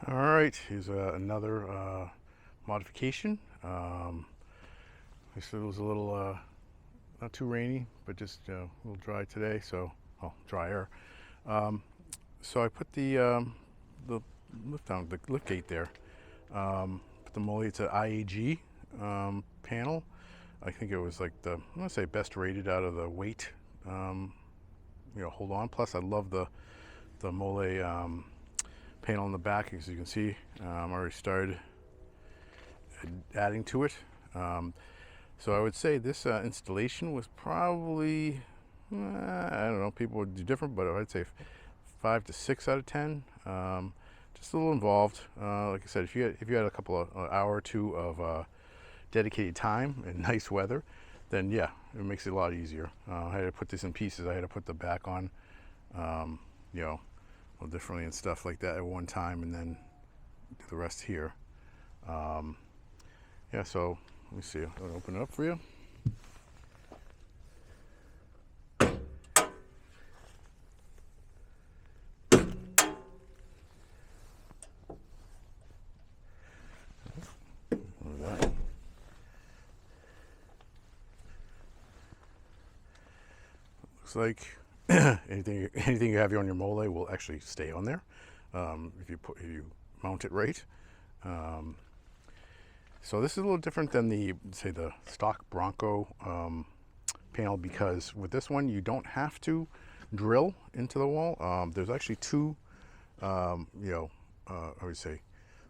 All right, here's another modification. I said it was a little not too rainy, but just a little dry today, so drier. Um, so I put the the lift gate there. Put the Molle. It's an IAG panel. I think it was like I'm gonna say best rated out of the weight. Hold on. Plus, I love the Molle panel in the back. As you can see, I already started adding to it. So I would say this installation was probably, I don't know, people would do different, but I'd say 5 to 6 out of 10. Just a little involved. Like I said, if you had a couple of hour or two of dedicated time and nice weather, then yeah, it makes it a lot easier. I had to put this in pieces. I had to put the back on, you know, a little differently and stuff like that at one time, and then do the rest here. Yeah, so let me see. I'll open it up for you. Looks like anything you have on your Molle will actually stay on there if you mount it right. So this is a little different than the stock Bronco panel, because with this one you don't have to drill into the wall. There's actually two, I would say,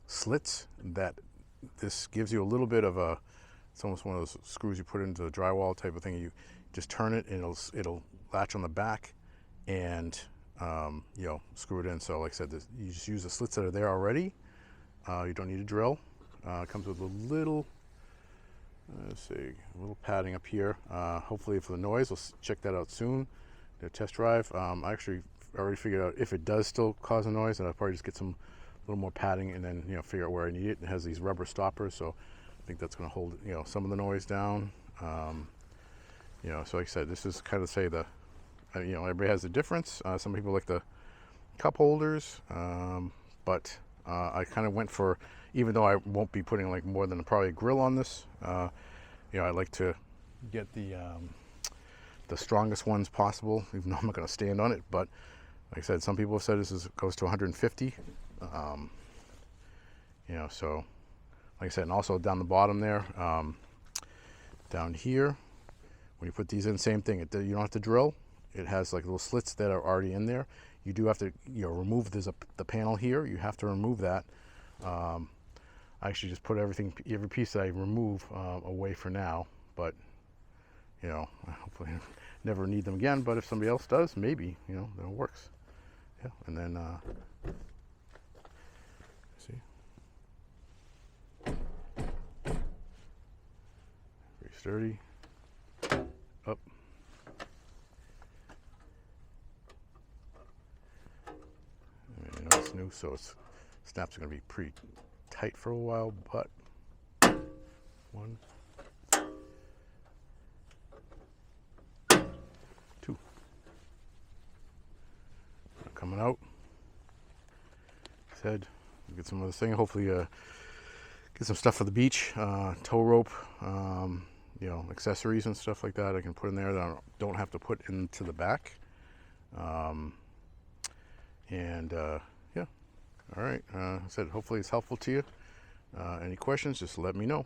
slits that this gives you a little bit of a. It's almost one of those screws you put into the drywall type of thing. You just turn it and it'll latch on the back, and screw it in. So like I said, you just use the slits that are there already. You don't need to drill. It comes with a little, a little padding up here. Hopefully for the noise, we'll check that out soon. The test drive. I actually already figured out if it does still cause a noise, then I'll probably just get some little more padding and then figure out where I need it. It has these rubber stoppers, so I think that's going to hold some of the noise down. So like I said, this is kind of everybody has a difference. Some people like the cup holders, but I kind of went for, even though I won't be putting like more than probably a grill on this, I like to get the strongest ones possible, even though I'm not going to stand on it. But like I said, some people have said goes to 150. So like I said, and also down the bottom there, down here, when you put these in, same thing. You don't have to drill. It has like little slits that are already in there. You do have to remove the panel here. You have to remove that. I actually just put every piece that I remove away for now, but hopefully never need them again. But if somebody else does, maybe then it works. Yeah, and then see, very sturdy. Up. It's new, so snaps are going to be pretty tight for a while, but one, two, coming out. Said get some of this thing. Hopefully, get some stuff for the beach, tow rope, accessories and stuff like that. I can put in there that I don't have to put into the back. Yeah. All right. I said hopefully it's helpful to you. Any questions, just let me know.